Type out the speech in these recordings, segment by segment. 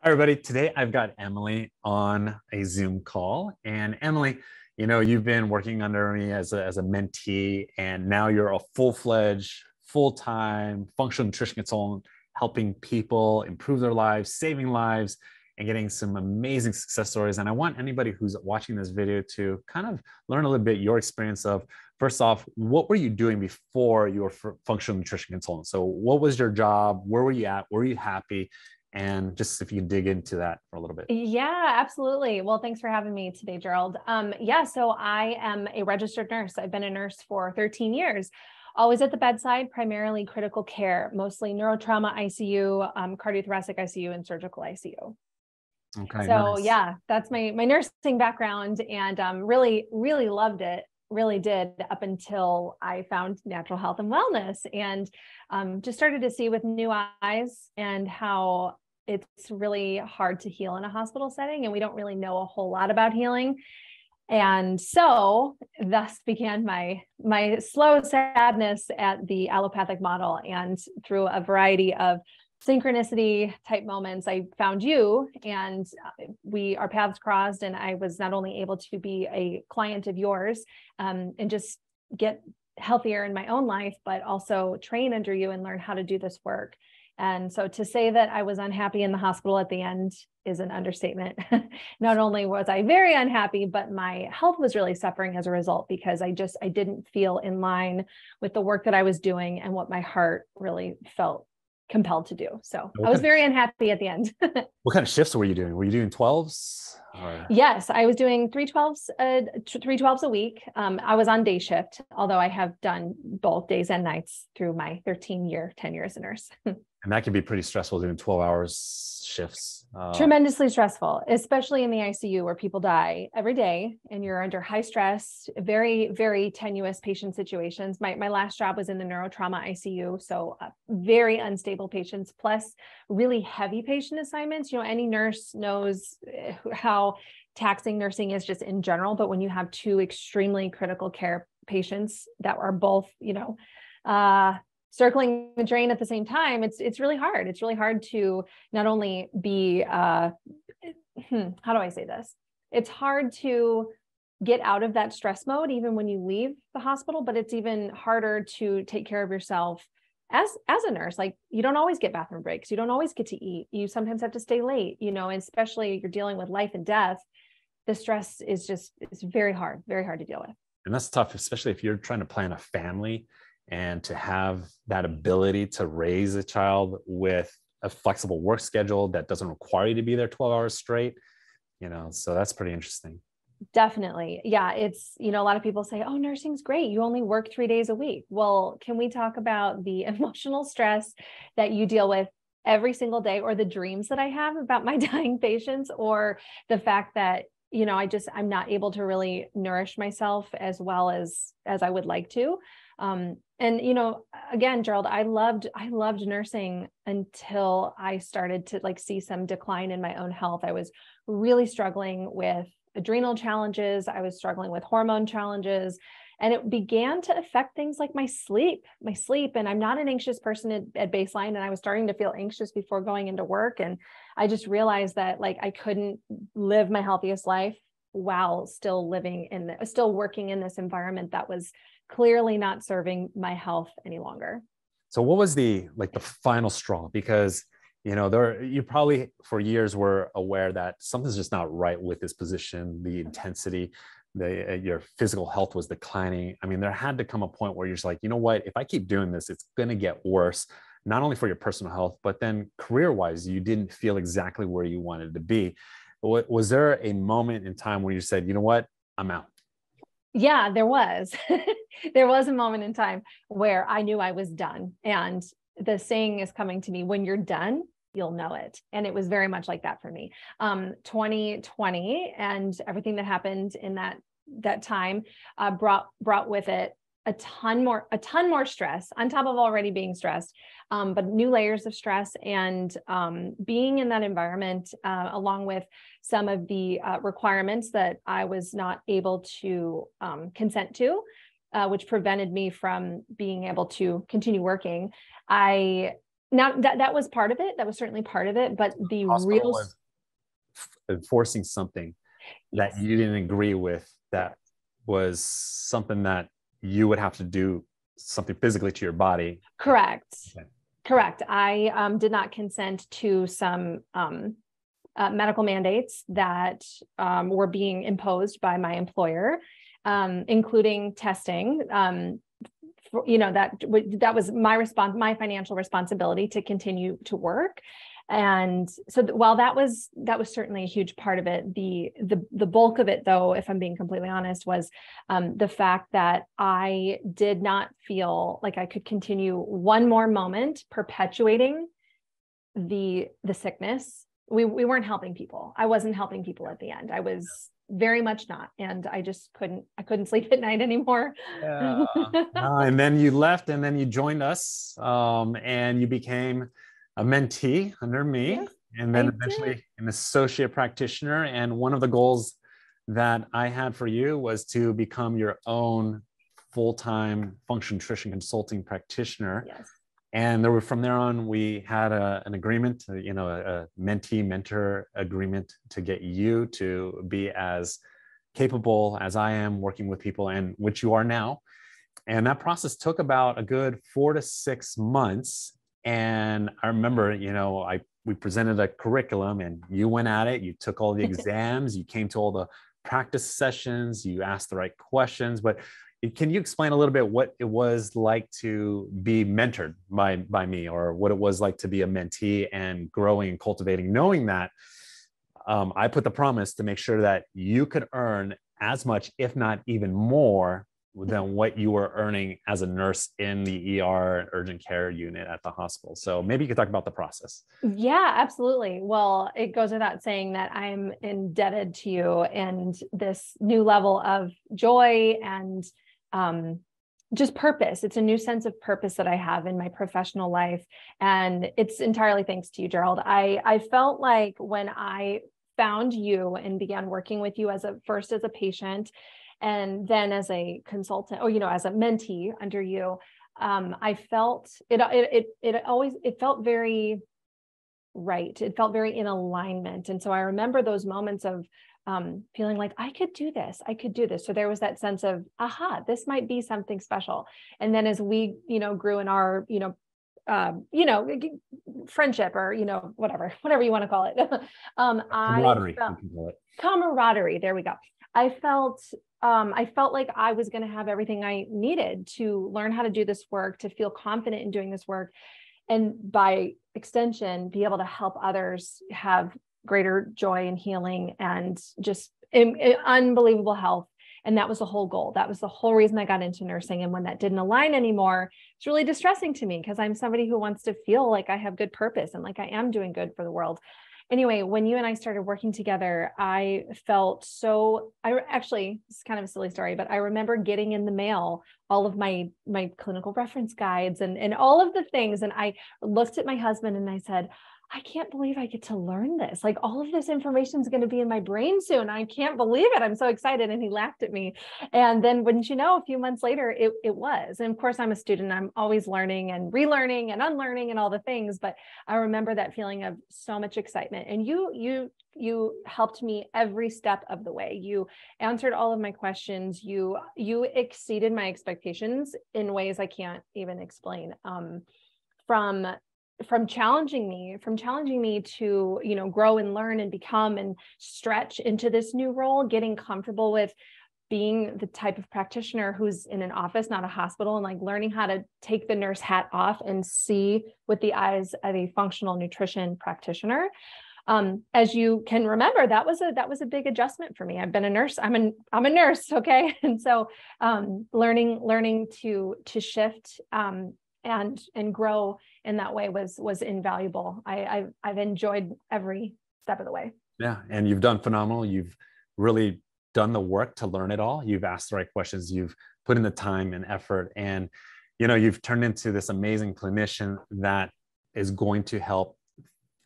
Hi, everybody. Today I've got Emily on a Zoom call. And Emily, you've been working under me as a mentee, and now you're a full-fledged, full-time functional nutrition consultant, helping people improve their lives, saving lives, and getting some amazing success stories. And I want anybody who's watching this video to kind of learn a little bit your experience of, first off, what were you doing before you were functional nutrition consultant? So what was your job? Where were you at? Were you happy? And just if you can dig into that for a little bit. Yeah, absolutely. Well, thanks for having me today, Gerald. So I am a registered nurse. I've been a nurse for 13 years, always at the bedside, primarily critical care, mostly neurotrauma ICU, cardiothoracic ICU, and surgical ICU. Okay, So nice. yeah, that's my nursing background, and really loved it. Really did, up until I found natural health and wellness, and just started to see with new eyes and how it's really hard to heal in a hospital setting, and we don't really know a whole lot about healing. And so thus began my slow sadness at the allopathic model. And through a variety of synchronicity type moments, I found you, and our paths crossed, and I was not only able to be a client of yours and just get healthier in my own life, but also train under you and learn how to do this work. And so to say that I was unhappy in the hospital at the end is an understatement. Not only was I very unhappy, but my health was really suffering as a result, because I didn't feel in line with the work that I was doing and what my heart really felt compelled to do. So I was very unhappy at the end. What kind of shifts were you doing? Were you doing 12s? Yes, I was doing 312s a week. I was on day shift, although I have done both days and nights through my 13-year tenure as a nurse. And that can be pretty stressful, doing 12 hours shifts. Tremendously stressful, especially in the ICU, where people die every day and you're under high stress, very, very tenuous patient situations. My last job was in the neurotrauma ICU. So very unstable patients, plus really heavy patient assignments. Any nurse knows how taxing nursing is just in general, but when you have two extremely critical care patients that are both, circling the drain at the same time, it's really hard. It's really hard to not only be, how do I say this? It's hard to get out of that stress mode even when you leave the hospital, but it's even harder to take care of yourself as a nurse. Like, you don't always get bathroom breaks. You don't always get to eat. You sometimes have to stay late, and especially you're dealing with life and death. The stress is it's very hard to deal with. And that's tough, especially if you're trying to plan a family and to have that ability to raise a child with a flexible work schedule that doesn't require you to be there 12 hours straight, so that's pretty interesting. Definitely. Yeah. It's, a lot of people say, oh, nursing's great, you only work 3 days a week. Well, can we talk about the emotional stress that you deal with every single day, or the dreams that I have about my dying patients, or the fact that, I'm not able to really nourish myself as well as I would like to. And, again, Gerald, I loved nursing until I started to see some decline in my own health. I was really struggling with adrenal challenges. I was struggling with hormone challenges, and it began to affect things like my sleep. And I'm not an anxious person at baseline. And I was starting to feel anxious before going into work. And I just realized that I couldn't live my healthiest life while still working in this environment that was clearly not serving my health any longer. So what was the final straw? Because, you probably for years were aware that something's just not right with this position, the intensity, your physical health was declining. I mean, there had to come a point where you're just like, you know what, if I keep doing this, it's going to get worse, not only for your personal health, but then career-wise, you didn't feel exactly where you wanted to be. Was there a moment in time where you said, you know what, I'm out? Yeah, there was. There was a moment in time where I knew I was done. And the saying is coming to me, when you're done, you'll know it. And it was very much like that for me. 2020 and everything that happened in that time brought with it a ton more stress on top of already being stressed, but new layers of stress, and being in that environment, along with some of the requirements that I was not able to consent to, which prevented me from being able to continue working. I Now that was part of it. That was certainly part of it. But the Hospital real, was enforcing something that yes, you didn't agree with, that was something that you would have to do something physically to your body. correct. Okay. Correct. I did not consent to some medical mandates that were being imposed by my employer, including testing. That was my financial responsibility to continue to work. And so while that was certainly a huge part of it, the bulk of it, though, if I'm being completely honest, was the fact that I did not feel like I could continue one more moment perpetuating the sickness. We weren't helping people. I wasn't helping people at the end. I was very much not. And I just couldn't sleep at night anymore. Yeah. And then you left, and then you joined us, and you became a mentee under me, Yes, and then I did. eventually an associate practitioner. And one of the goals that I had for you was to become your own full-time functional nutrition consulting practitioner. Yes. And from there on, we had an agreement, a mentee mentor agreement, to get you to be as capable as I am working with people, and which you are now. And that process took about a good 4 to 6 months. And I remember, we presented a curriculum, and you went at it. You took all the exams, you came to all the practice sessions, you asked the right questions. But can you explain a little bit what it was like to be mentored by me, or what it was like to be a mentee and growing and cultivating, knowing that I put the promise to make sure that you could earn as much, if not even more, than what you were earning as a nurse in the ER urgent care unit at the hospital. So maybe you could talk about the process. Yeah, absolutely. Well, it goes without saying that I'm indebted to you and this new level of joy and just purpose. It's a new sense of purpose that I have in my professional life. And it's entirely thanks to you, Gerald. I felt like when I found you and began working with you first as a patient, and then as a consultant, or, as a mentee under you, I felt it felt very right. It felt very in alignment. And so I remember those moments of feeling like I could do this. So there was that sense of, aha, this might be something special. And then as we, grew in our, friendship, or, whatever you want to call it. Camaraderie, you can call it. Camaraderie. There we go. I felt like I was going to have everything I needed to learn how to do this work, to feel confident in doing this work, and by extension, be able to help others have greater joy and healing and just unbelievable health. And that was the whole goal. That was the whole reason I got into nursing. And when that didn't align anymore, it's really distressing to me, because I'm somebody who wants to feel like I have good purpose and like I am doing good for the world. Anyway, when you and I started working together, I felt actually, it's kind of a silly story, but I remember getting in the mail all of my clinical reference guides and all of the things. And I looked at my husband and I said, I can't believe I get to learn this. Like, all of this information is going to be in my brain soon. I can't believe it. I'm so excited. And he laughed at me. And then, wouldn't you know, a few months later, it was. And of course, I'm a student. I'm always learning and relearning and unlearning and all the things. But I remember that feeling of so much excitement. And you helped me every step of the way. You answered all of my questions. You exceeded my expectations in ways I can't even explain. From challenging me to, grow and learn and become and stretch into this new role, getting comfortable with being the type of practitioner who's in an office, not a hospital, and like learning how to take the nurse hat off and see with the eyes of a functional nutrition practitioner. As you can remember, that was a big adjustment for me. I've been a nurse. I'm a nurse. Okay. And so, learning to shift, and grow in that way was invaluable. I've enjoyed every step of the way. Yeah. And you've done phenomenal. You've really done the work to learn it all. You've asked the right questions. You've put in the time and effort, and, you've turned into this amazing clinician that is going to help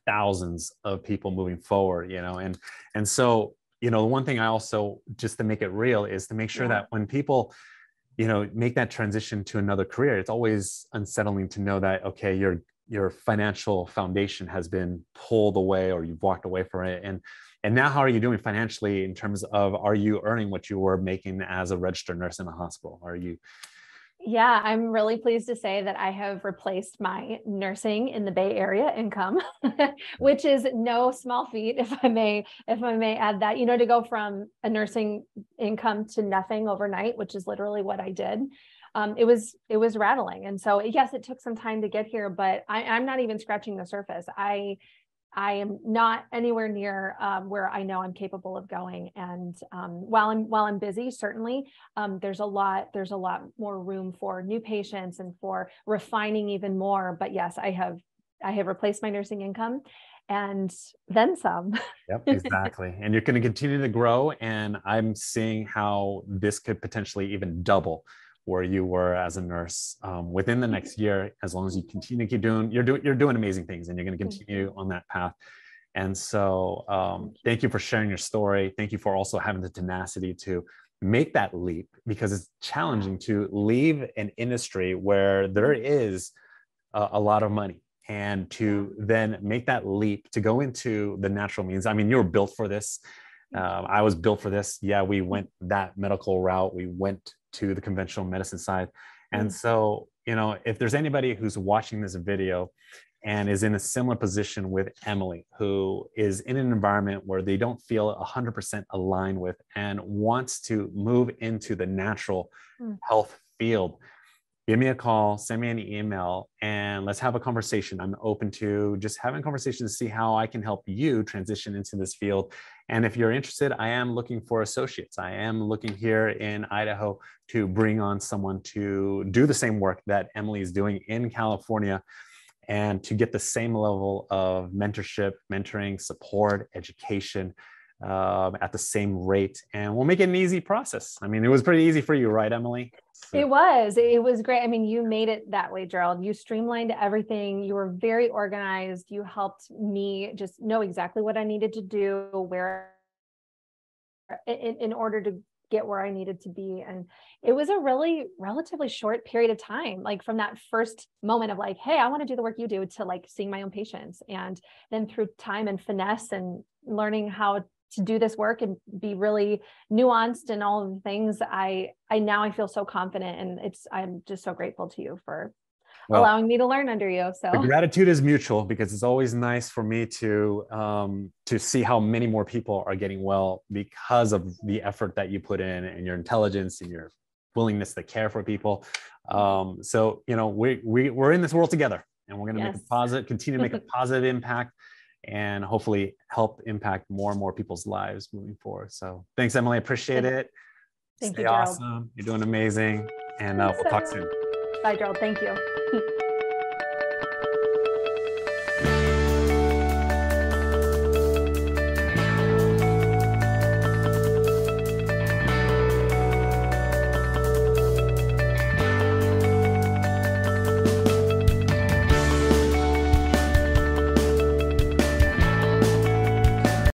thousands of people moving forward, and so, one thing I also, just to make it real, is to make sure that when people make that transition to another career, it's always unsettling to know that, okay, you're your financial foundation has been pulled away, or you've walked away from it. And now how are you doing financially in terms of, are you earning what you were making as a registered nurse in the hospital? Are you? Yeah, I'm really pleased to say that I have replaced my nursing in the Bay Area income, which is no small feat, if I may add that, to go from a nursing income to nothing overnight, which is literally what I did. It was rattling. And so yes, it took some time to get here, but I'm not even scratching the surface. I am not anywhere near where I know I'm capable of going. And while I'm busy, certainly there's a lot more room for new patients and for refining even more. But yes, I have replaced my nursing income and then some. Yep, exactly. And you're going to continue to grow. And I'm seeing how this could potentially even double where you were as a nurse within the next year, as long as you continue to keep doing, you're doing amazing things, and you're going to continue on that path. And so thank you for sharing your story. Thank you for also having the tenacity to make that leap, because it's challenging to leave an industry where there is a lot of money, and to then make that leap to go into the natural means. I mean, you were built for this. I was built for this. Yeah, we went that medical route. We went to the conventional medicine side. And so, if there's anybody who's watching this video and is in a similar position with Emily, who is in an environment where they don't feel 100% aligned with, and wants to move into the natural health field, give me a call, send me an email, and let's have a conversation. I'm open to just having a conversation to see how I can help you transition into this field. And if you're interested, I am looking for associates. I am looking here in Idaho to bring on someone to do the same work that Emily is doing in California, and to get the same level of mentorship, mentoring, support, education at the same rate. And we'll make it an easy process. I mean, it was pretty easy for you, right, Emily? So. It was great. I mean, you made it that way, Gerald. You streamlined everything. You were very organized. You helped me just know exactly what I needed to do, where in order to get where I needed to be. And it was a really relatively short period of time, like from that first moment of like, hey, I want to do the work you do, to like seeing my own patients. And then through time and finesse and learning how to do this work and be really nuanced and all of the things, I now feel so confident, and I'm just so grateful to you for allowing me to learn under you. So the gratitude is mutual, because it's always nice for me to see how many more people are getting well because of the effort that you put in, and your intelligence and your willingness to care for people. So we're in this world together, and we're going to continue to make a positive impact, and hopefully help impact more and more people's lives moving forward. So thanks, Emily. I appreciate it. Thank Stay you, Gerald. awesome. You're doing amazing. And we'll talk soon. Bye, Gerald. Thank you.